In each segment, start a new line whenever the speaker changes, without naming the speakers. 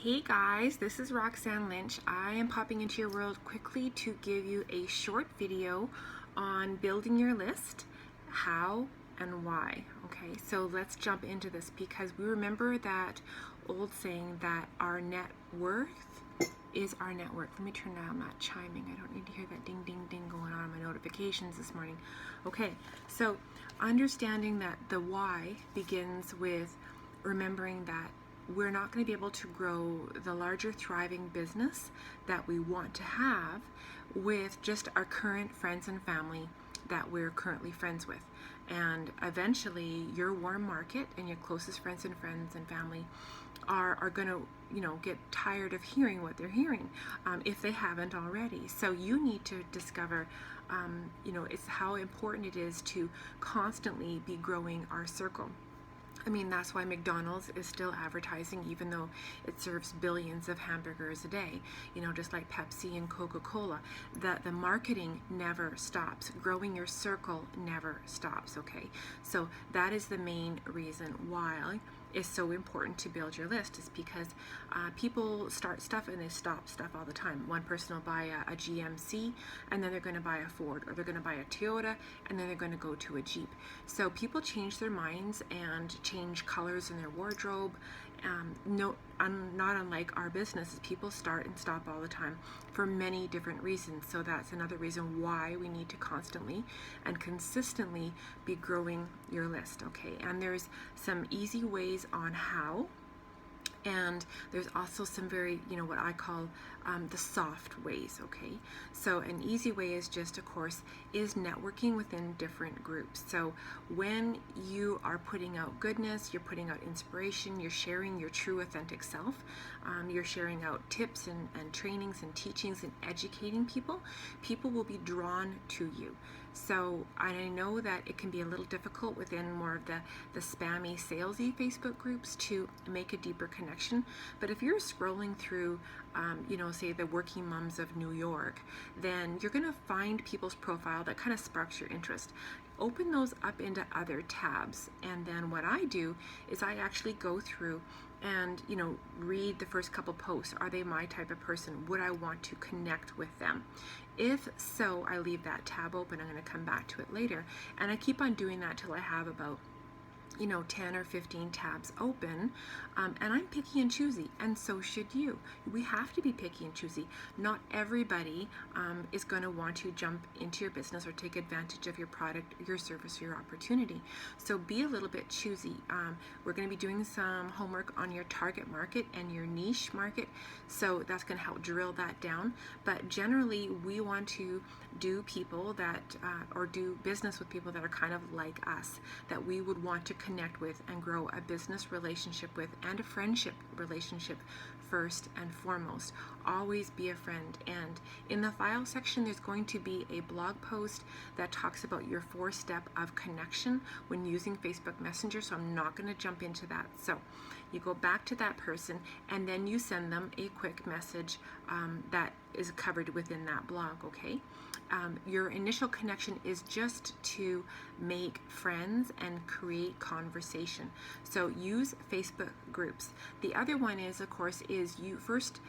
Hey guys, this is Roxanne Lynch. I am popping into your world quickly to give you a short video on building your list, how and why. Okay, so let's jump into this because we remember that old saying that our net worth is our net worth. Let me turn down that chiming. I don't need to hear that ding ding ding going on in my notifications this morning. Okay, so understanding that the why begins with remembering that we're not going to be able to grow the larger thriving business that we want to have with just our current friends and family that we're currently friends with. And eventually your warm market and your closest friends and family are going to get tired of hearing what they're hearing, if they haven't already. So you need to discover it's how important it is to constantly be growing our circle. I mean, that's why McDonald's is still advertising, even though it serves billions of hamburgers a day, just like Pepsi and Coca-Cola. The marketing never stops. Growing your circle never stops, okay? So that is the main reason why it's so important to build your list, is because people start stuff and they stop stuff all the time. One person will buy a GMC and then they're going to buy a Ford, or they're going to buy a Toyota and then they're going to go to a Jeep. So people change their minds and change colors in their wardrobe. Not unlike our businesses, people start and stop all the time for many different reasons. So that's another reason why we need to constantly and consistently be growing your list, okay? And there's some easy ways on how, and there's also some very, what I call the soft ways, okay? So an easy way is just, of course, is networking within different groups. So when you are putting out goodness, you're putting out inspiration, you're sharing your true authentic self, you're sharing out tips and trainings and teachings and educating people, people will be drawn to you. So I know that it can be a little difficult within more of the spammy, salesy Facebook groups to make a deeper connection. But if you're scrolling through, say the working moms of New York, then you're going to find people's profile that kind of sparks your interest. Open those up into other tabs, and then what I do is I actually go through and read the first couple posts. Are they my type of person? Would I want to connect with them? If so, I leave that tab open. I'm going to come back to it later, and I keep on doing that till I have about 10 or 15 tabs open, and I'm picky and choosy, and so should you. We have to be picky and choosy. Not everybody is going to want to jump into your business or take advantage of your product, your service, or your opportunity. So be a little bit choosy. We're going to be doing some homework on your target market and your niche market, so that's going to help drill that down. But generally, we want to do people that, or do business with people that are kind of like us, that we would want to connect with and grow a business relationship with, and a friendship relationship first and foremost. Always be a friend. And in the file section, there's going to be a blog post that talks about your 4-step of connection when using Facebook Messenger, so I'm not going to jump into that. So you go back to that person and then you send them a quick message that is covered within that blog, okay? Your initial connection is just to make friends and create conversation. So use Facebook groups. The other one is, of course, is you first,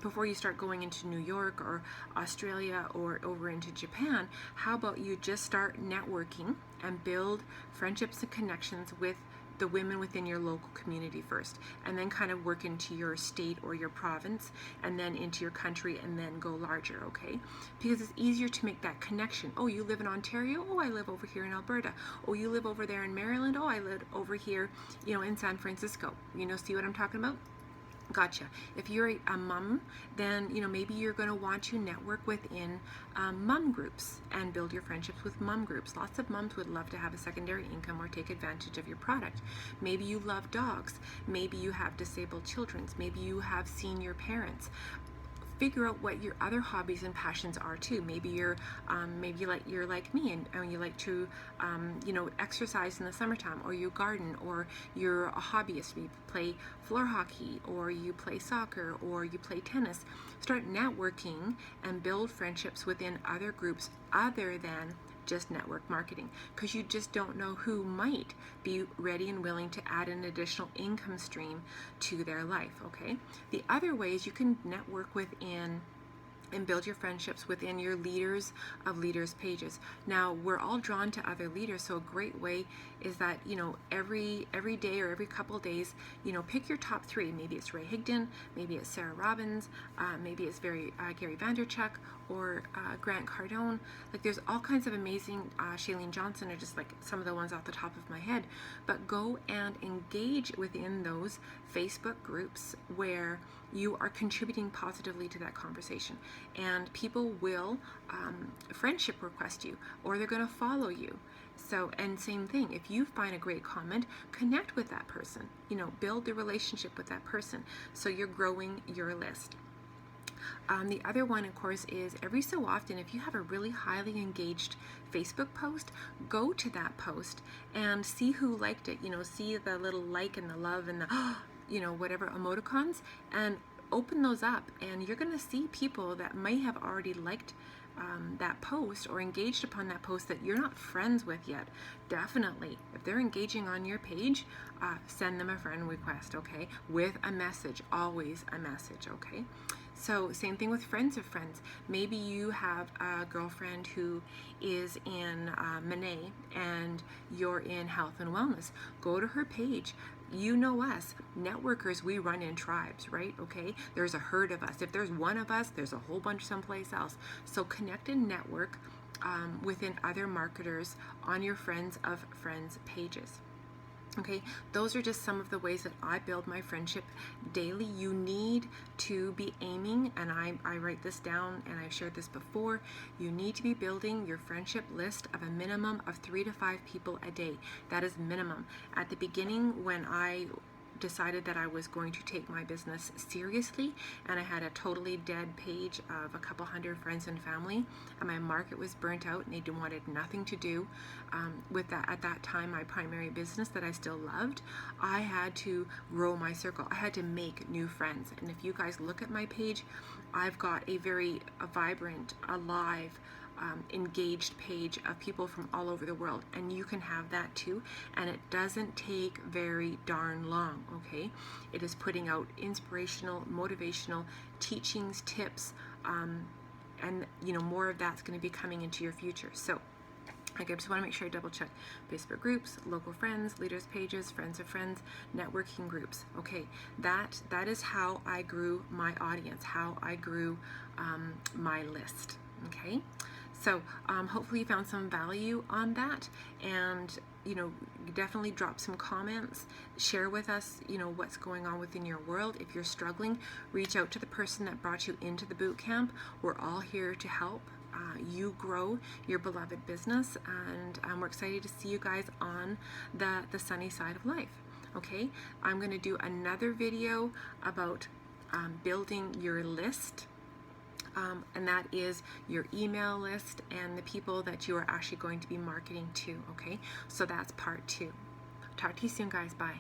before you start going into New York or Australia or over into Japan, how about you just start networking and build friendships and connections with the women within your local community first, and then kind of work into your state or your province, and then into your country, and then go larger, okay? Because it's easier to make that connection. Oh, you live in Ontario? Oh, I live over here in Alberta. Oh, you live over there in Maryland? Oh, I live over here, in San Francisco. See what I'm talking about? Gotcha. If you're a mom, then maybe you're going to want to network within mom groups and build your friendships with mom groups. Lots of moms would love to have a secondary income or take advantage of your product. Maybe you love dogs. Maybe you have disabled children. Maybe you have senior parents. Figure out what your other hobbies and passions are too. Maybe you're like me, and you like to exercise in the summertime, or you garden, or you're a hobbyist. You play floor hockey, or you play soccer, or you play tennis. Start networking and build friendships within other groups other than just network marketing, because you just don't know who might be ready and willing to add an additional income stream to their life. Okay, the other way is you can network within and build your friendships within your leaders of leaders pages. Now, we're all drawn to other leaders, so a great way is that, you know, every day or every couple days, you know, pick your top 3. Maybe it's Ray Higdon, maybe it's Sarah Robbins, maybe it's Gary Vaynerchuk, or Grant Cardone. Like, there's all kinds of amazing, Shailene Johnson are just like some of the ones off the top of my head. But go and engage within those Facebook groups where you are contributing positively to that conversation, and people will friendship request you, or they're going to follow you. So, and same thing, if you find a great comment, connect with that person, you know, build the relationship with that person, so you're growing your list. The other one, of course, is every so often, if you have a really highly engaged Facebook post, go to that post and see who liked it. You know, see the little like and the love and the, you know, whatever emoticons, and open those up, and you're going to see people that might have already liked that post or engaged upon that post that you're not friends with yet. Definitely, if they're engaging on your page, send them a friend request, okay, with a message, always a message, okay? So same thing with friends of friends. Maybe you have a girlfriend who is in Monet and you're in health and wellness. Go to her page. You know us, networkers, we run in tribes, right? Okay, there's a herd of us. If there's one of us, there's a whole bunch someplace else. So connect and network within other marketers on your friends of friends pages. Okay, those are just some of the ways that I build my friendship daily. You need to be aiming, and I write this down and I've shared this before, you need to be building your friendship list of a minimum of 3 to 5 people a day. That is minimum. At the beginning, when I decided that I was going to take my business seriously, and I had a totally dead page of a couple hundred friends and family, and my market was burnt out and they wanted nothing to do with that. At that time, my primary business that I still loved, I had to grow my circle. I had to make new friends. And if you guys look at my page, I've got a very vibrant, alive, engaged page of people from all over the world, and you can have that too, and it doesn't take very darn long. Okay, it is putting out inspirational, motivational teachings, tips, and you know, more of that's going to be coming into your future. So I just want to make sure I double check Facebook groups, local friends, leaders pages, friends of friends, networking groups. Okay, that is how I grew my audience, how I grew my list. Okay, so hopefully you found some value on that, and you know, definitely drop some comments, share with us, you know, what's going on within your world. If you're struggling, reach out to the person that brought you into the boot camp. We're all here to help you grow your beloved business, and we're excited to see you guys on the sunny side of life. Okay, I'm going to do another video about building your list, and that is your email list and the people that you are actually going to be marketing to. Okay, so that's part 2. Talk to you soon, guys. Bye.